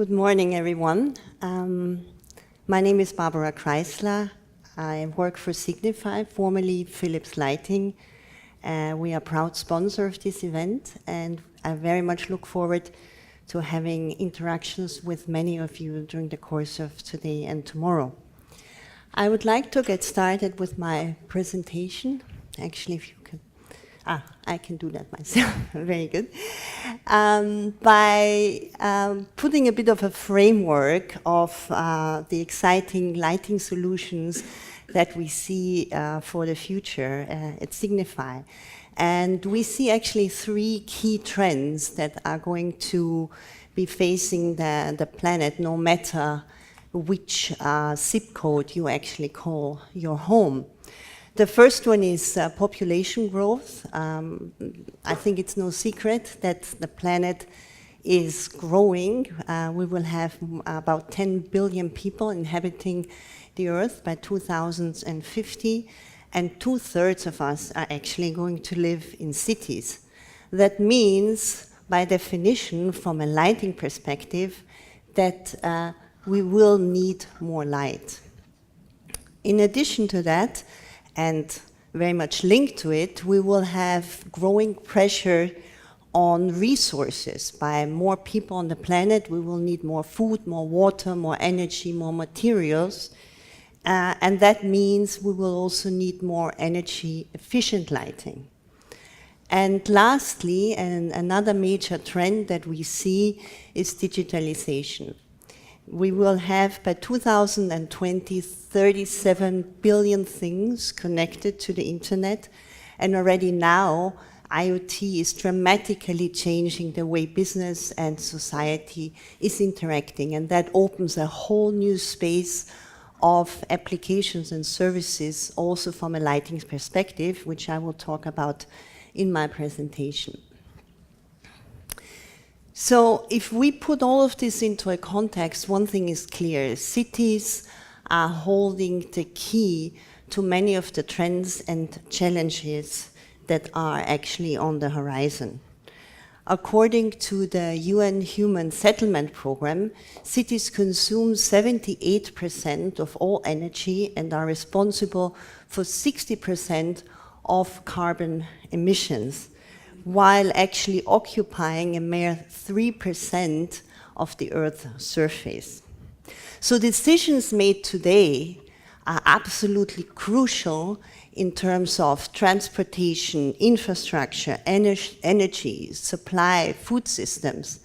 Good morning, everyone. My name is Barbara Kreisler. I work for Signify, formerly Philips Lighting. We are a proud sponsor of this event, and I very much look forward to having interactions with many of you during the course of today and tomorrow. I would like to get started with my presentation. Actually, if you can... I can do that myself. Very good. By putting a bit of a framework of the exciting lighting solutions that we see for the future at Signify. And we see actually three key trends that are going to be facing the planet, no matter which zip code you actually call your home. The first one is population growth. I think it's no secret that the planet is growing. We will have about 10 billion people inhabiting the Earth by 2050, and 2/3 of us are actually going to live in cities. That means, by definition, from a lighting perspective, that we will need more light. In addition to that, and very much linked to it, we will have growing pressure on resources. By more people on the planet, we will need more food, more water, more energy, more materials. And that means we will also need more energy efficient lighting. And lastly, and another major trend that we see is digitalization. We will have, by 2020, 37 billion things connected to the internet, and already now, IoT is dramatically changing the way business and society is interacting, and that opens a whole new space of applications and services, also from a lighting perspective, which I will talk about in my presentation. So if we put all of this into a context, one thing is clear. Cities are holding the key to many of the trends and challenges that are actually on the horizon. According to the UN Human Settlement Program, cities consume 78% of all energy and are responsible for 60% of carbon emissions, while actually occupying a mere 3% of the Earth's surface. So decisions made today are absolutely crucial in terms of transportation, infrastructure, energy, supply, food systems.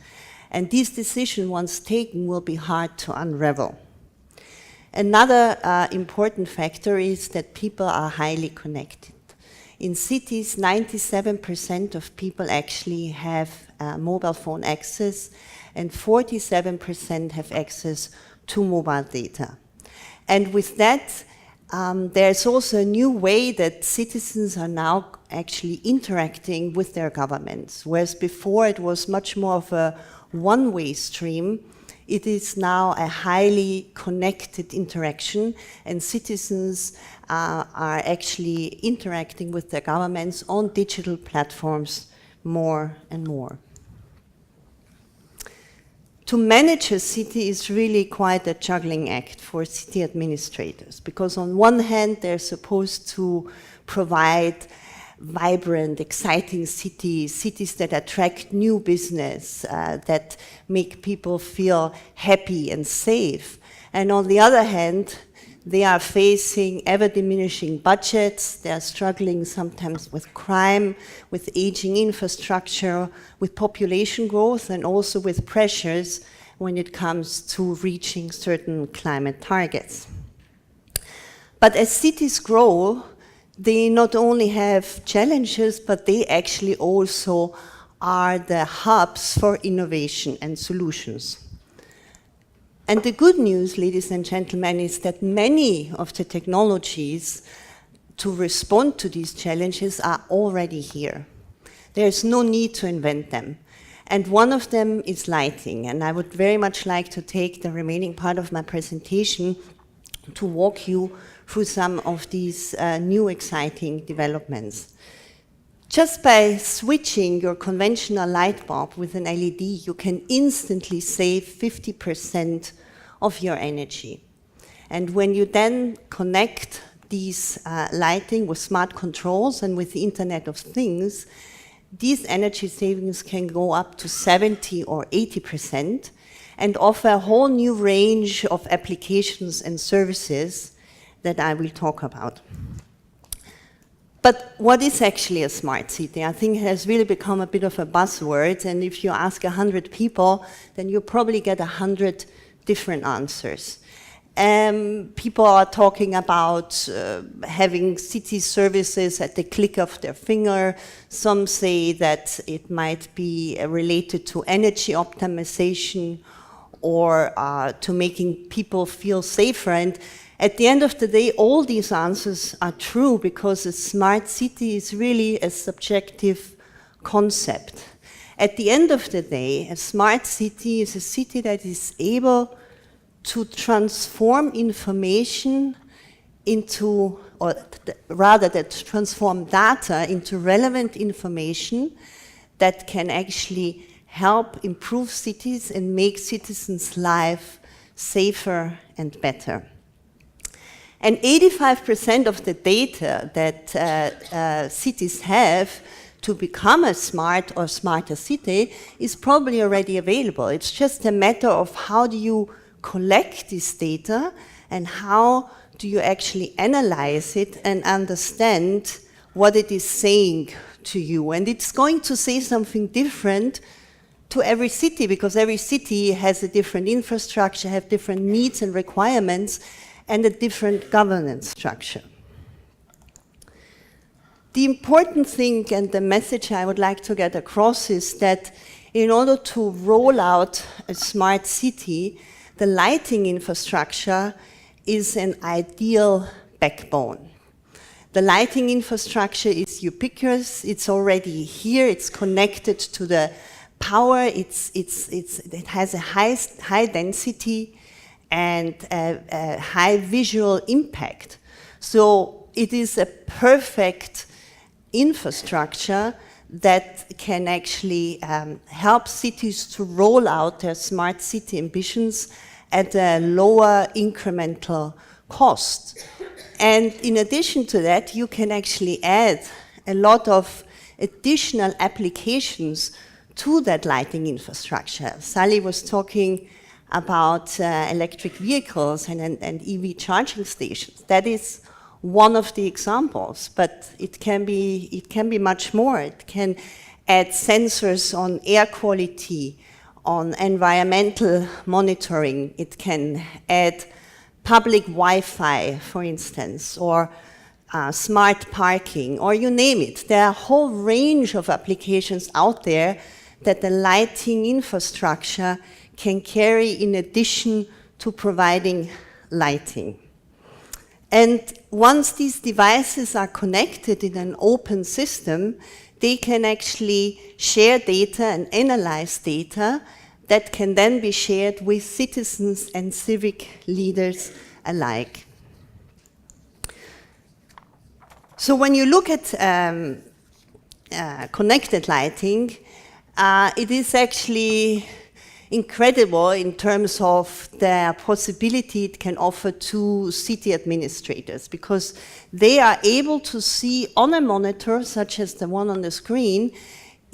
And these decisions, once taken, will be hard to unravel. Another important factor is that people are highly connected. In cities, 97% of people actually have mobile phone access, and 47% have access to mobile data. And with that, there's also a new way that citizens are now actually interacting with their governments. Whereas before it was much more of a one-way stream, it is now a highly connected interaction, and citizens are actually interacting with their governments on digital platforms more and more. To manage a city is really quite a juggling act for city administrators, because on one hand, they're supposed to provide vibrant, exciting cities that attract new business, that make people feel happy and safe. And on the other hand, they are facing ever-diminishing budgets. They are struggling sometimes with crime, with aging infrastructure, with population growth, and also with pressures when it comes to reaching certain climate targets. But as cities grow, they not only have challenges, but they actually also are the hubs for innovation and solutions. And the good news, ladies and gentlemen, is that many of the technologies to respond to these challenges are already here. There's no need to invent them. And one of them is lighting. And I would very much like to take the remaining part of my presentation to walk you through some of these new exciting developments. Just by switching your conventional light bulb with an LED, you can instantly save 50% of your energy. And when you then connect these lighting with smart controls and with the Internet of Things, these energy savings can go up to 70 or 80% and offer a whole new range of applications and services that I will talk about. But what is actually a smart city? I think it has really become a bit of a buzzword, and if you ask 100 people, then you probably get 100 different answers. People are talking about having city services at the click of their finger. Some say that it might be related to energy optimization or to making people feel safer. And at the end of the day, all these answers are true because a smart city is really a subjective concept. At the end of the day, a smart city is a city that is able to transform information into, or rather that transform data into relevant information that can actually help improve cities and make citizens' life safer and better. And 85% of the data that cities have to become a smart or smarter city is probably already available. It's just a matter of how do you collect this data and how do you actually analyze it and understand what it is saying to you. And it's going to say something different to every city because every city has a different infrastructure, have different needs and requirements, and a different governance structure. The important thing and the message I would like to get across is that in order to roll out a smart city, the lighting infrastructure is an ideal backbone. The lighting infrastructure is ubiquitous, it's already here, it's connected to the power, it has a high density, and a high visual impact. So it is a perfect infrastructure that can actually help cities to roll out their smart city ambitions at a lower incremental cost. And in addition to that, you can actually add a lot of additional applications to that lighting infrastructure. Sally was talking about electric vehicles and EV charging stations. That is one of the examples, but it can be much more. It can add sensors on air quality, on environmental monitoring. It can add public Wi-Fi, for instance, or smart parking, or you name it. There are a whole range of applications out there that the lighting infrastructure can carry in addition to providing lighting. And once these devices are connected in an open system, they can actually share data and analyze data that can then be shared with citizens and civic leaders alike. So when you look at connected lighting, it is actually incredible in terms of the possibility it can offer to city administrators, because they are able to see on a monitor, such as the one on the screen,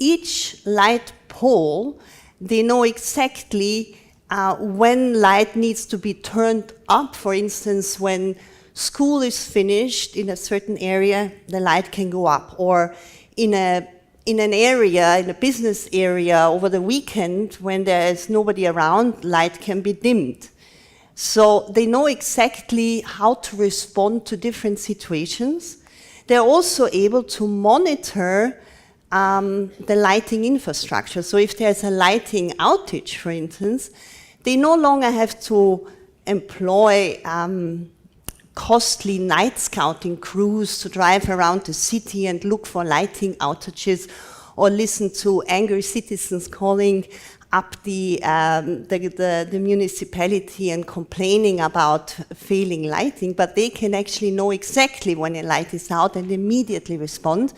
each light pole. They know exactly when light needs to be turned up. For instance, when school is finished in a certain area, the light can go up, or in an area, in a business area over the weekend when there is nobody around, light can be dimmed. So they know exactly how to respond to different situations. They're also able to monitor the lighting infrastructure. So if there's a lighting outage, for instance, they no longer have to employ costly night scouting crews to drive around the city and look for lighting outages, or listen to angry citizens calling up the municipality and complaining about failing lighting, but they can actually know exactly when a light is out and immediately respond.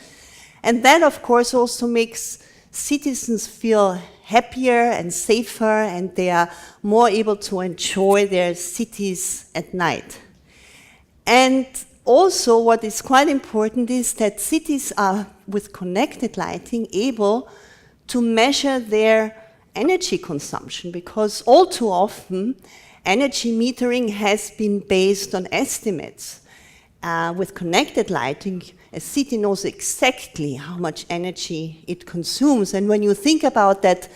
And that, of course, also makes citizens feel happier and safer, and they are more able to enjoy their cities at night. And also, what is quite important is that cities are, with connected lighting, able to measure their energy consumption, because all too often, energy metering has been based on estimates. With connected lighting, a city knows exactly how much energy it consumes. And when you think about that,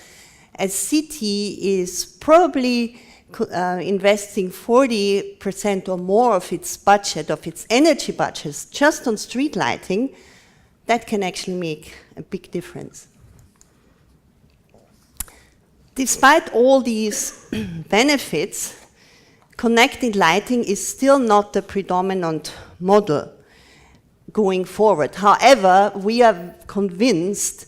a city is probably investing 40% or more of its budget, of its energy budgets, just on street lighting, that can actually make a big difference. Despite all these benefits, connected lighting is still not the predominant model going forward. However, we are convinced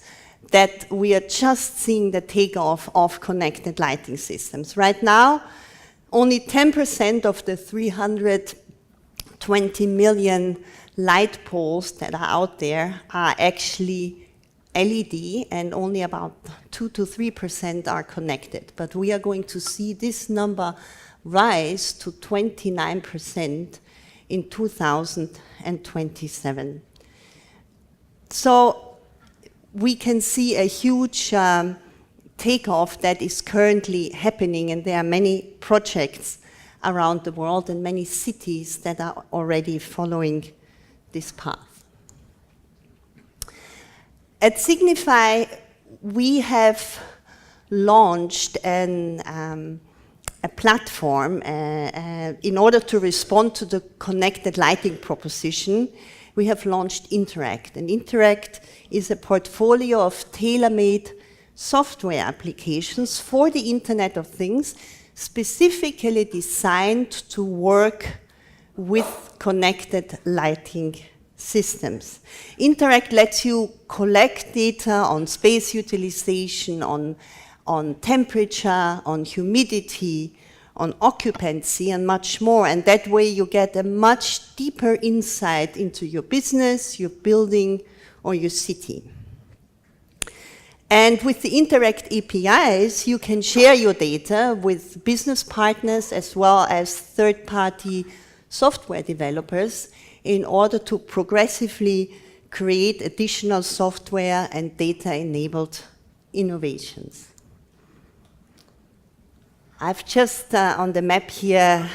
that we are just seeing the takeoff of connected lighting systems. Right now, only 10% of the 320 million light poles that are out there are actually LED, and only about 2 to 3% are connected. But we are going to see this number rise to 29% in 2027. So we can see a huge takeoff that is currently happening, and there are many projects around the world and many cities that are already following this path. At Signify, we have launched a platform in order to respond to the connected lighting proposition. We have launched Interact, and Interact is a portfolio of tailor-made software applications for the Internet of Things, specifically designed to work with connected lighting systems. Interact lets you collect data on space utilization, on temperature, on humidity, on occupancy, and much more. And that way you get a much deeper insight into your business, your building, or your city. And with the Interact APIs, you can share your data with business partners as well as third-party software developers in order to progressively create additional software and data-enabled innovations. I've just on the map here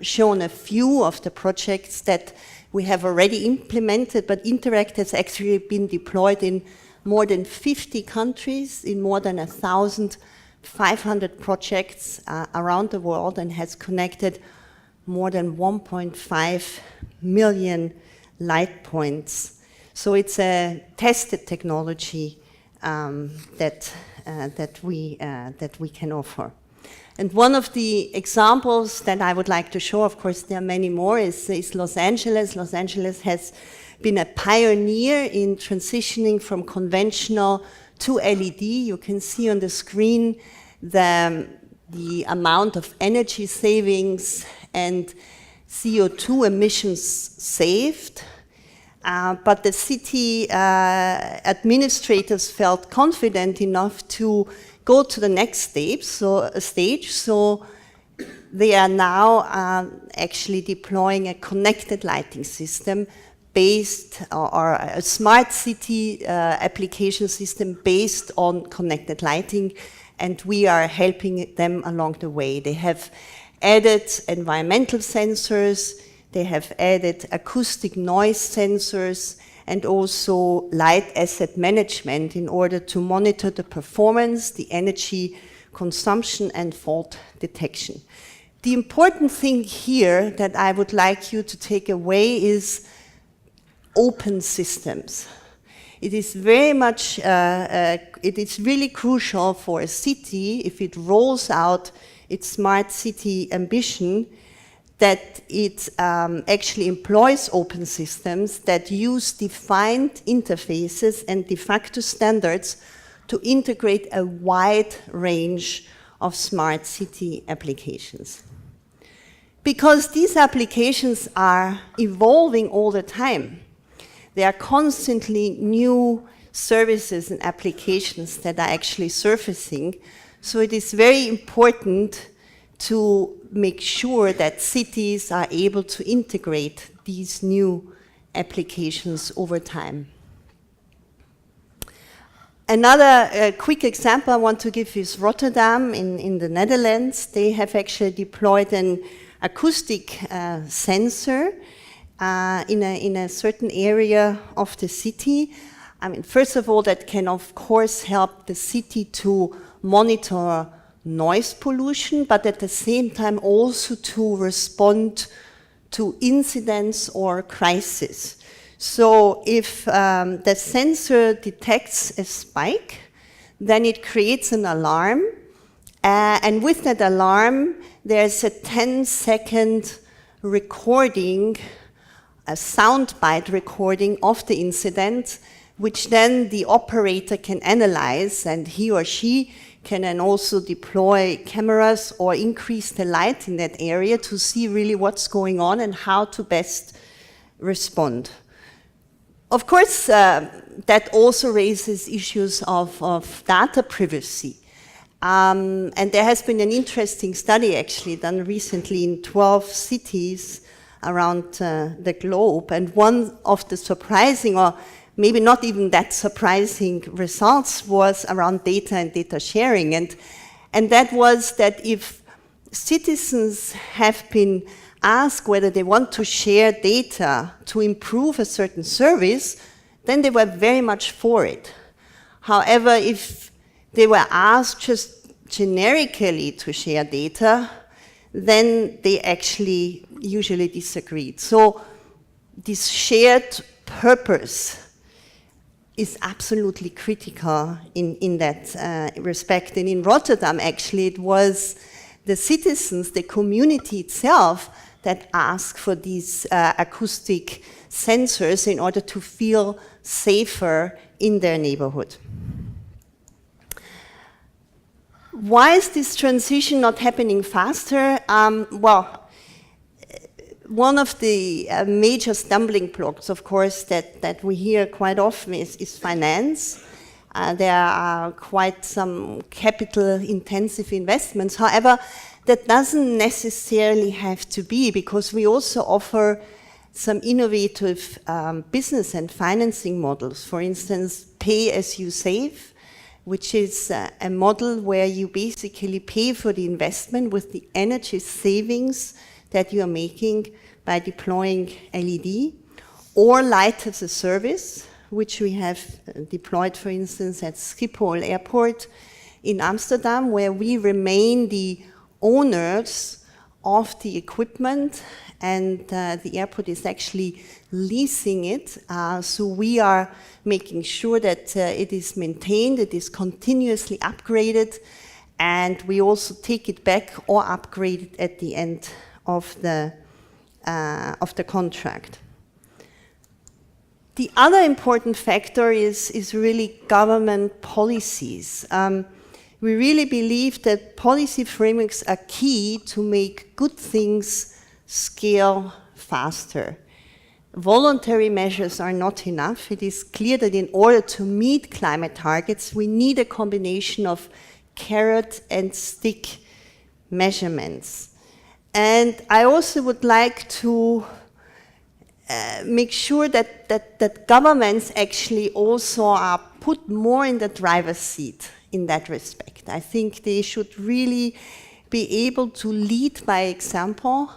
shown a few of the projects that we have already implemented, but Interact has actually been deployed in more than 50 countries, in more than 1,500 projects around the world, and has connected more than 1.5 million light points. So it's a tested technology that we can offer. And one of the examples that I would like to show, of course there are many more, is Los Angeles. Los Angeles has been a pioneer in transitioning from conventional to LED. You can see on the screen the amount of energy savings and CO2 emissions saved. But the city administrators felt confident enough to go to the next stage. So they are now actually deploying a connected lighting system based, or a smart city application system based on connected lighting, and we are helping them along the way. They have added environmental sensors, they have added acoustic noise sensors, and also light asset management in order to monitor the performance, the energy consumption, and fault detection. The important thing here that I would like you to take away is open systems. It is very much, it is really crucial for a city, if it rolls out its smart city ambition, that it actually employs open systems that use defined interfaces and de facto standards to integrate a wide range of smart city applications. Because these applications are evolving all the time. there are constantly new services and applications that are actually surfacing. So it is very important to make sure that cities are able to integrate these new applications over time. Another quick example I want to give is Rotterdam in the Netherlands. They have actually deployed an acoustic sensor in a certain area of the city. I mean, first of all, that can of course help the city to monitor noise pollution, but at the same time also to respond to incidents or crises. So if the sensor detects a spike, then it creates an alarm, and with that alarm, there's a 10-second recording, a soundbite recording of the incident, which then the operator can analyze, and he or she can then also deploy cameras or increase the light in that area to see really what's going on and how to best respond. Of course, that also raises issues of data privacy. And there has been an interesting study actually done recently in 12 cities around the globe. And one of the surprising, or maybe not even that surprising results, was around data and data sharing. And that was that if citizens have been asked whether they want to share data to improve a certain service, then they were very much for it. However, if they were asked just generically to share data, then they actually usually disagreed. So this shared purpose is absolutely critical in that respect. And in Rotterdam, actually, it was the citizens, the community itself, that asked for these acoustic sensors in order to feel safer in their neighborhood. Why is this transition not happening faster? Well, one of the major stumbling blocks, of course, that we hear quite often is finance. There are quite some capital-intensive investments. However, that doesn't necessarily have to be, because we also offer some innovative business and financing models. For instance, pay as you save, which is a model where you basically pay for the investment with the energy savings that you are making by deploying LED, or light as a service, which we have deployed, for instance, at Schiphol Airport in Amsterdam, where we remain the owners of the equipment, and the airport is actually leasing it. So we are making sure that it is maintained, it is continuously upgraded, and we also take it back or upgrade it at the end of the contract. The other important factor is really government policies. We really believe that policy frameworks are key to make good things scale faster. Voluntary measures are not enough. It is clear that in order to meet climate targets, we need a combination of carrot and stick measurements. And I also would like to make sure that governments actually also are put more in the driver's seat in that respect. I think they should really be able to lead by example.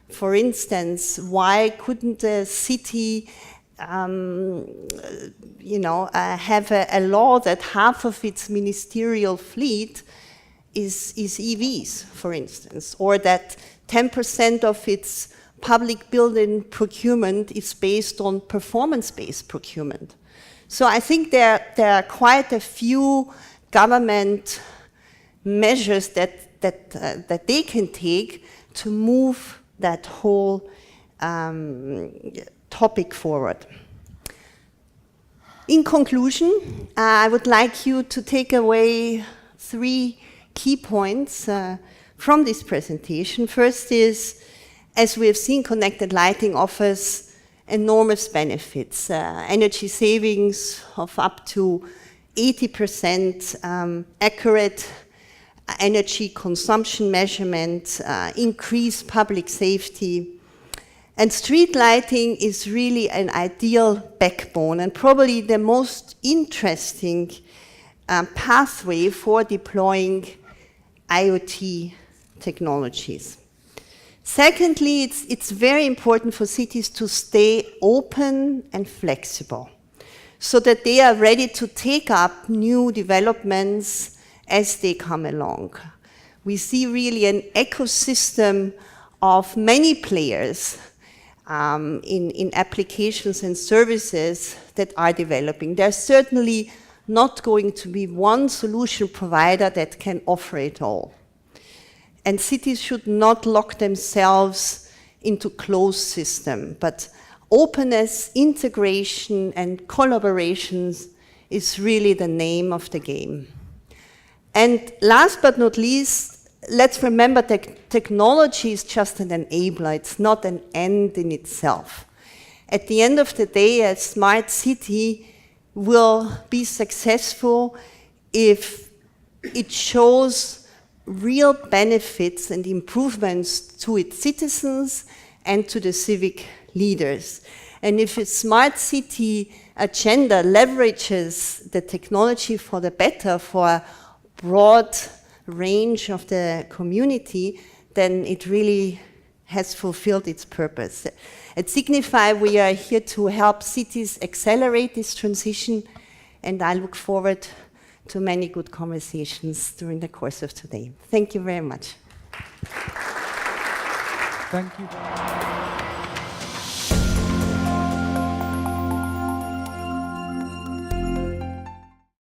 For instance, why couldn't a city have a law that half of its ministerial fleet is EVs, for instance, or that 10% of its public building procurement is based on performance-based procurement. So I think there are quite a few government measures that they can take to move that whole topic forward. In conclusion, I would like you to take away 3 key points from this presentation. First is, as we have seen, connected lighting offers enormous benefits. Energy savings of up to 80%, accurate energy consumption measurement, increased public safety. And street lighting is really an ideal backbone and probably the most interesting pathway for deploying IoT technologies. Secondly, it's very important for cities to stay open and flexible so that they are ready to take up new developments as they come along. We see really an ecosystem of many players in applications and services that are developing. There's certainly not going to be one solution provider that can offer it all. And cities should not lock themselves into closed system, but openness, integration, and collaborations is really the name of the game. And last but not least, let's remember that technology is just an enabler. It's not an end in itself. At the end of the day, a smart city will be successful if it shows real benefits and improvements to its citizens and to the civic leaders. And if a smart city agenda leverages the technology for the better, for a broad range of the community, then it really has fulfilled its purpose. At Signify, we are here to help cities accelerate this transition, and I look forward to many good conversations during the course of today. Thank you very much. Thank you.